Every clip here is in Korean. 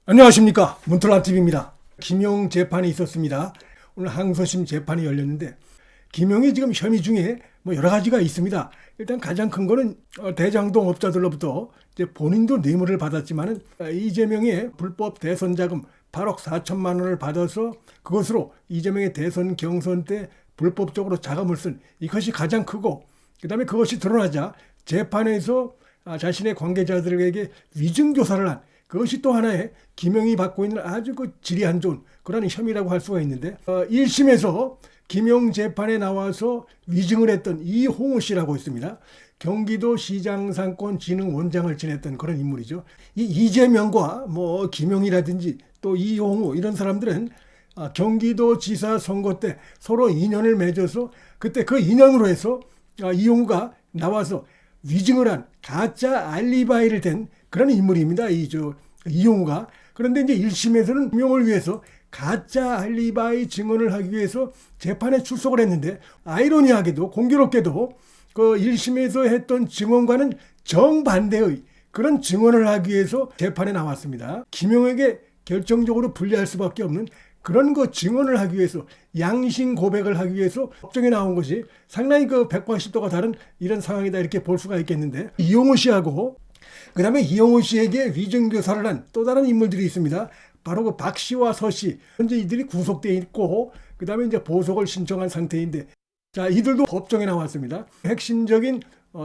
안녕하십니까, 문틀란TV입니다. 김용 재판이 있었습니다. 오늘 항소심 재판이 열렸는데 김용이 지금 혐의 중에 여러 가지가 있습니다. 일단 가장 큰 거는 대장동 업자들로부터 이제 본인도 뇌물을 받았지만은 이재명의 불법 대선 자금 8억 4천만 원을 받아서 그것으로 이재명의 대선 경선 때 불법적으로 자금을 쓴 이것이 가장 크고, 그다음에 그것이 드러나자 재판에서 자신의 관계자들에게 위증 교사를 한, 그것이 또 하나의 김용이 받고 있는 아주 질이 안 좋은 그런 혐의라고 할 수가 있는데, 1심에서 김용 재판에 나와서 위증을 했던 이홍우 씨라고 있습니다. 경기도 시장상권진흥원장을 지냈던 그런 인물이죠. 이 이재명과 김용이라든지 또 이홍우 이런 사람들은 경기도지사 선거 때 서로 인연을 맺어서 그때 그 인연으로 해서 이홍우가 나와서 위증을 한 가짜 알리바이를 댄 그런 인물입니다. 이용우가. 그런데 이제 1심에서는 김용을 위해서 가짜 알리바이 증언을 하기 위해서 재판에 출석을 했는데, 아이러니하게도 공교롭게도 그 1심에서 했던 증언과는 정반대의 그런 증언을 하기 위해서 재판에 나왔습니다. 김용에게 결정적으로 불리할 수밖에 없는 그런 증언을 하기 위해서, 양심 고백을 하기 위해서 법정에 나온 것이 상당히 180도가 다른 이런 상황이다, 이렇게 볼 수가 있겠는데, 이용우 씨하고 그 다음에 이용우 씨에게 위증교사를 한 또 다른 인물들이 있습니다. 바로 박 씨와 서 씨. 현재 이들이 구속되어 있고, 그 다음에 이제 보석을 신청한 상태인데, 자, 이들도 법정에 나왔습니다. 핵심적인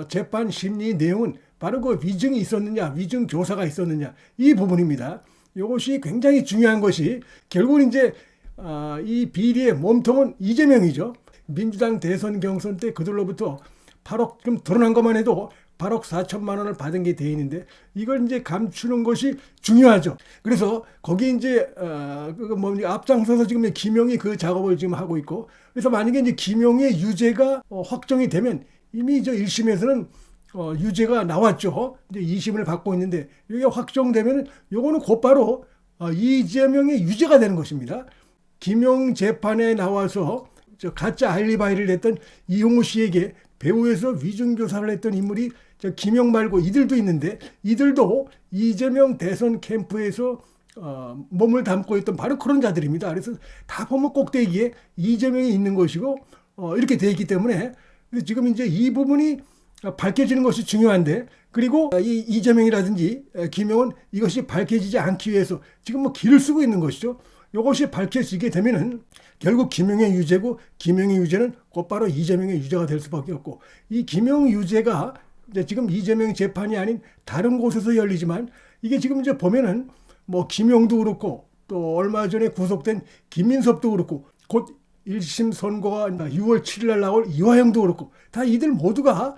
재판 심리 내용은 바로 위증이 있었느냐, 위증 교사가 있었느냐, 이 부분입니다. 이것이 굉장히 중요한 것이, 결국은 이제 이 비리의 몸통은 이재명이죠. 민주당 대선 경선 때 그들로부터 8억, 좀 드러난 것만 해도 8억 4천만 원을 받은 게 돼 있는데, 이걸 이제 감추는 것이 중요하죠. 그래서 거기 이제 앞장서서 지금 김용이 그 작업을 지금 하고 있고, 그래서 만약에 이제 김용의 유죄가 확정이 되면, 이미 1심에서는 유죄가 나왔죠. 이제 2심을 받고 있는데, 이게 확정되면 요거는 곧바로 이재명의 유죄가 되는 것입니다. 김용 재판에 나와서 가짜 알리바이를 냈던 이용우 씨에게 배후에서 위증교사를 했던 인물이 김용 말고 이들도 있는데, 이들도 이재명 대선 캠프에서 몸을 담고 있던 바로 그런 자들입니다. 그래서 다 보면 꼭대기에 이재명이 있는 것이고 이렇게 돼 있기 때문에 지금 이제 이 부분이 밝혀지는 것이 중요한데, 그리고 이 이재명이라든지 김용은 이것이 밝혀지지 않기 위해서 지금 길을 쓰고 있는 것이죠. 이것이 밝혀지게 되면은 결국 김용의 유죄고, 김용의 유죄는 곧바로 이재명의 유죄가 될 수밖에 없고, 이 김용 유죄가 이제 지금 이재명 재판이 아닌 다른 곳에서 열리지만, 이게 지금 이제 보면은 김용도 그렇고 또 얼마 전에 구속된 김민섭도 그렇고, 곧 1심 선고가 6월 7일 날 나올 이화영도 그렇고, 다 이들 모두가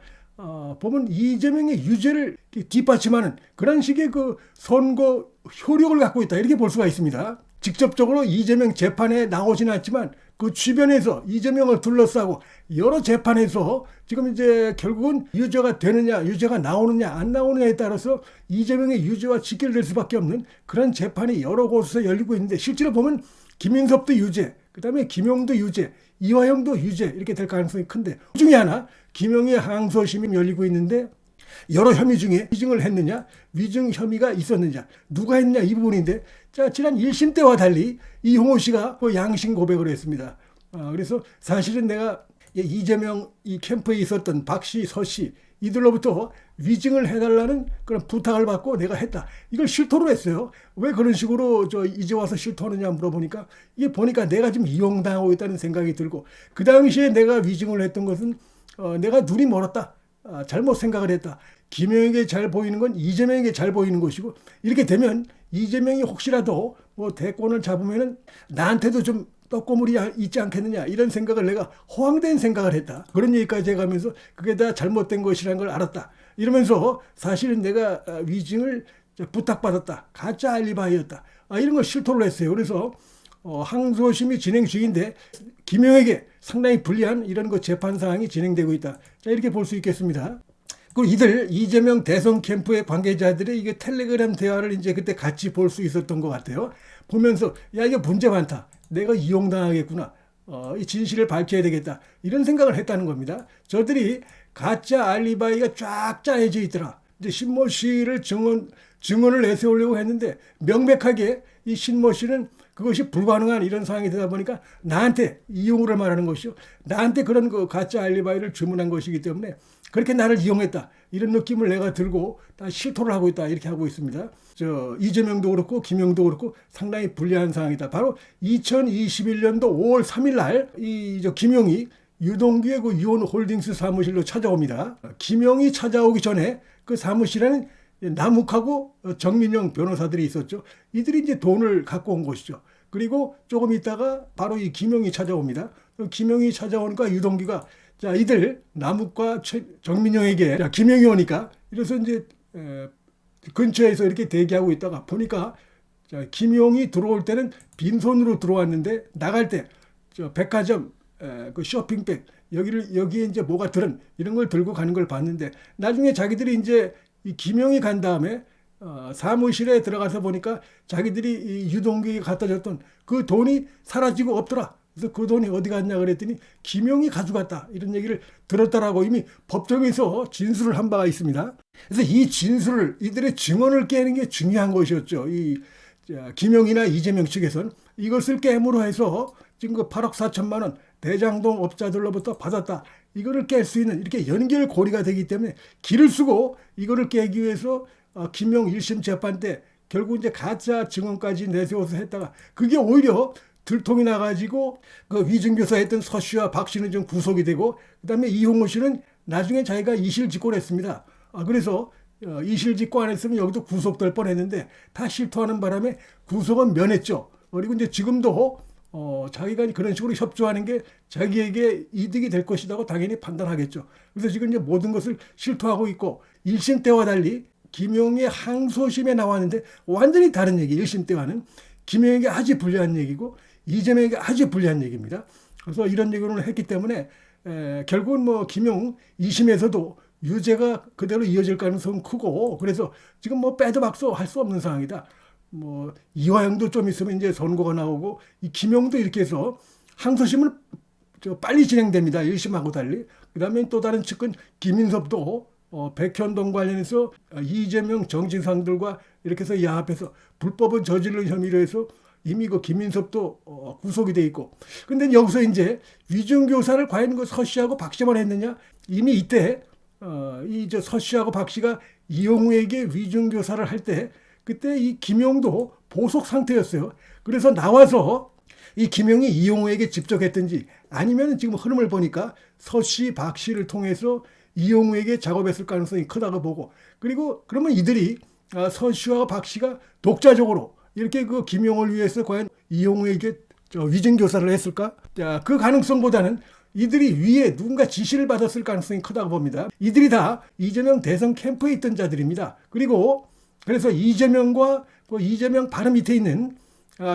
보면 이재명의 유죄를 뒷받침하는 그런 식의 선거 효력을 갖고 있다, 이렇게 볼 수가 있습니다. 직접적으로 이재명 재판에 나오지는 않지만 그 주변에서 이재명을 둘러싸고 여러 재판에서 지금 이제 결국은 유죄가 되느냐, 유죄가 나오느냐 안 나오느냐에 따라서 이재명의 유죄와 직결될 수밖에 없는 그런 재판이 여러 곳에서 열리고 있는데, 실제로 보면 김인섭도 유죄, 그 다음에 김용도 유죄, 이화영도 유죄, 이렇게 될 가능성이 큰데, 그 중에 하나 김용의 항소심이 열리고 있는데, 여러 혐의 중에 위증을 했느냐, 위증 혐의가 있었느냐, 누가 했느냐, 이 부분인데, 자, 지난 1심 때와 달리 이홍우 씨가 양심 고백을 했습니다. 그래서 사실은 내가 이재명 이 캠프에 있었던 박 씨, 서 씨 이들로부터 위증을 해달라는 그런 부탁을 받고 내가 했다, 이걸 실토를 했어요. 왜 그런 식으로 이제 와서 실토하느냐 물어보니까, 이게 보니까 내가 지금 이용당하고 있다는 생각이 들고, 그 당시에 내가 위증을 했던 것은 내가 눈이 멀었다, 잘못 생각을 했다. 김용에게 잘 보이는 건 이재명에게 잘 보이는 것이고, 이렇게 되면 이재명이 혹시라도 대권을 잡으면은 나한테도 좀 떡고물이 있지 않겠느냐, 이런 생각을 내가 허황된 생각을 했다, 그런 얘기까지 해가면서 그게 다 잘못된 것이라는 걸 알았다, 이러면서 사실은 내가 위증을 부탁받았다, 가짜 알리바이였다, 이런 걸 실토를 했어요. 그래서 항소심이 진행 중인데 김용에게 상당히 불리한 이런 재판 사항이 진행되고 있다, 자, 이렇게 볼 수 있겠습니다. 그리고 이재명 대선 캠프의 관계자들의 이게 텔레그램 대화를 이제 그때 같이 볼 수 있었던 것 같아요. 보면서 야, 이게 문제 많다, 내가 이용당하겠구나, 이 진실을 밝혀야 되겠다, 이런 생각을 했다는 겁니다. 저들이 가짜 알리바이가 쫙 짜여져 있더라. 이제 신모 씨를 증언을 내세우려고 했는데 명백하게 이 신모 씨는 그것이 불가능한 이런 상황이 되다 보니까 나한테 이용을 말하는 것이요. 나한테 그런 그 가짜 알리바이를 주문한 것이기 때문에 그렇게 나를 이용했다. 이런 느낌을 내가 들고 다 실토를 하고 있다. 이렇게 하고 있습니다. 이재명도 그렇고 김용도 그렇고 상당히 불리한 상황이다. 바로 2021년도 5월 3일 날 이 김용이 유동규의 그 유원홀딩스 사무실로 찾아옵니다. 김용이 찾아오기 전에 그 사무실에는 남욱하고 정민영 변호사들이 있었죠. 이들이 이제 돈을 갖고 온 것이죠. 그리고 조금 있다가 바로 이 김용이 찾아옵니다. 김용이 찾아오니까 유동규가 자, 이들 남욱과 정민영에게 자, 김용이 오니까 이래서 이제 근처에서 이렇게 대기하고 있다가 보니까 자, 김용이 들어올 때는 빈손으로 들어왔는데 나갈 때 저 백화점 그 쇼핑백 여기에 이제 뭐가 들은 이런 걸 들고 가는 걸 봤는데 나중에 자기들이 이제 이 김용이 간 다음에 사무실에 들어가서 보니까 자기들이 이 유동규가 갖다 줬던 그 돈이 사라지고 없더라. 그래서 그 돈이 어디 갔냐 그랬더니 김용이 가져갔다. 이런 얘기를 들었다라고 이미 법정에서 진술을 한 바가 있습니다. 그래서 이 진술을 이들의 증언을 깨는 게 중요한 것이었죠. 이 김용이나 이재명 측에서는 이것을 깨므로 해서 지금 그 8억 4천만 원 대장동 업자들로부터 받았다. 이거를 깰 수 있는 이렇게 연결고리가 되기 때문에 길을 쓰고 이거를 깨기 위해서 김용 1심 재판 때 결국 이제 가짜 증언까지 내세워서 했다가 그게 오히려 들통이 나가지고 그 위증교사 했던 서 씨와 박 씨는 좀 구속이 되고 그다음에 이홍호 씨는 나중에 자기가 이실직고를 했습니다. 그래서 이실직고 안 했으면 여기도 구속될 뻔했는데 다 실토하는 바람에 구속은 면했죠. 그리고 이제 지금도 자기가 그런 식으로 협조하는 게 자기에게 이득이 될 것이라고 당연히 판단하겠죠. 그래서 지금 이제 모든 것을 실토하고 있고 1심 때와 달리 김용의 항소심에 나왔는데 완전히 다른 얘기. 1심 때와는 김용에게 아주 불리한 얘기고 이재명에게 아주 불리한 얘기입니다. 그래서 이런 얘기를 했기 때문에 결국은 뭐 김용 2심에서도 유죄가 그대로 이어질 가능성은 크고 그래서 지금 뭐 빼도 박도 할 수 없는 상황이다. 뭐 이화영도 좀 있으면 이제 선고가 나오고 이 김용도 이렇게 해서 항소심은 빨리 진행됩니다. 1심하고 달리. 그다음에 또 다른 측은 김인섭도 백현동 관련해서 이재명 정치상들과 이렇게 해서 야합해서 불법을 저지른 혐의로 해서 이미 그 김인섭도 구속이 돼 있고. 근데 여기서 이제 위증교사를 과연 그 서 씨하고 박 씨만 했느냐? 이미 이때 이 서 씨하고 박 씨가 이용우에게 위증교사를 할 때 그때 이 김용도 보석 상태였어요. 그래서 나와서 이 김용이 이용우에게 직접 했든지 아니면 지금 흐름을 보니까 서 씨, 박 씨를 통해서 이용우에게 작업했을 가능성이 크다고 보고 그리고 그러면 이들이 서 씨와 박 씨가 독자적으로 이렇게 그 김용을 위해서 과연 이용우에게 위증교사를 했을까? 자, 그 가능성보다는 이들이 위에 누군가 지시를 받았을 가능성이 크다고 봅니다. 이들이 다 이재명 대선 캠프에 있던 자들입니다. 그리고 그래서 이재명과 그 이재명 바로 밑에 있는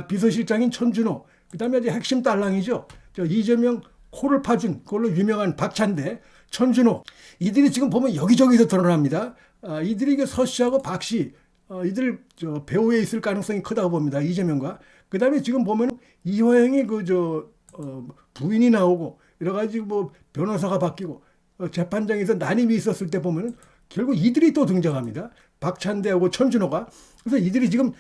비서실장인 천준호, 그 다음에 이제 핵심 딸랑이죠. 이재명 코를 파준 그걸로 유명한 박찬대, 천준호. 이들이 지금 보면 여기저기서 드러납니다. 이들이 서 씨하고 박 씨, 이들 배후에 있을 가능성이 크다고 봅니다. 이재명과. 그 다음에 지금 보면 이화영이 부인이 나오고 여러 가지 뭐 변호사가 바뀌고 재판장에서 난임이 있었을 때 보면 결국 이들이 또 등장합니다. 박찬대하고 천준호가. 그래서 이들이 지금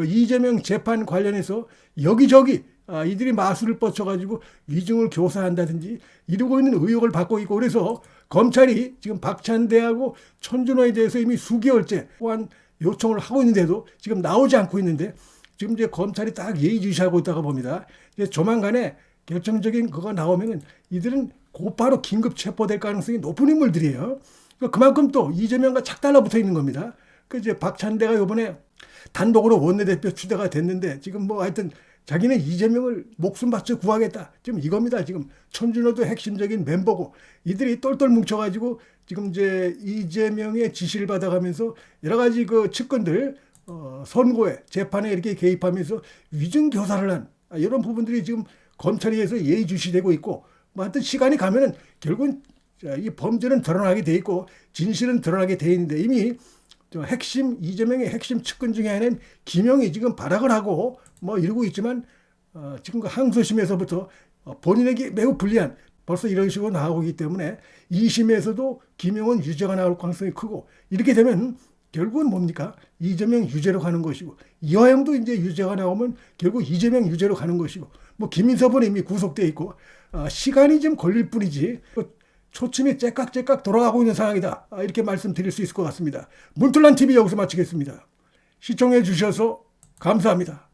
이재명 재판 관련해서 여기저기 이들이 마술을 뻗쳐가지고 위증을 교사한다든지 이러고 있는 의혹을 받고 있고 그래서 검찰이 지금 박찬대하고 천준호에 대해서 이미 수개월째 보안 요청을 하고 있는데도 지금 나오지 않고 있는데 지금 이제 검찰이 딱 예의주시하고 있다가 봅니다. 이제 조만간에 결정적인 그거 나오면은 이들은 곧바로 긴급 체포될 가능성이 높은 인물들이에요. 그만큼 또 이재명과 착 달라붙어 있는 겁니다. 그 이제 박찬대가 이번에 단독으로 원내대표 추대가 됐는데 지금 뭐 하여튼 자기는 이재명을 목숨 바쳐 구하겠다. 지금 이겁니다. 지금 천준호도 핵심적인 멤버고 이들이 똘똘 뭉쳐가지고 지금 이제 이재명의 지시를 받아가면서 여러 가지 그 측근들 선고에 재판에 이렇게 개입하면서 위증 교사를 한 이런 부분들이 지금 검찰에서 예의주시되고 있고 뭐 하여튼 시간이 가면은 결국은 이 범죄는 드러나게 돼 있고 진실은 드러나게 돼 있는데 이미 이재명의 핵심 측근 중에 하나인 김용이 지금 발악을 하고 뭐 이러고 있지만 지금 그 항소심에서부터 본인에게 매우 불리한 벌써 이런 식으로 나오고 있기 때문에 2심에서도 김용은 유죄가 나올 가능성이 크고 이렇게 되면 결국은 뭡니까? 이재명 유죄로 가는 것이고, 이화영도 이제 유죄가 나오면 결국 이재명 유죄로 가는 것이고, 뭐 김인섭은 이미 구속돼 있고, 시간이 좀 걸릴 뿐이지 초침이 째깍째깍 돌아가고 있는 상황이다. 이렇게 말씀드릴 수 있을 것 같습니다. 문틀란 TV 여기서 마치겠습니다. 시청해 주셔서 감사합니다.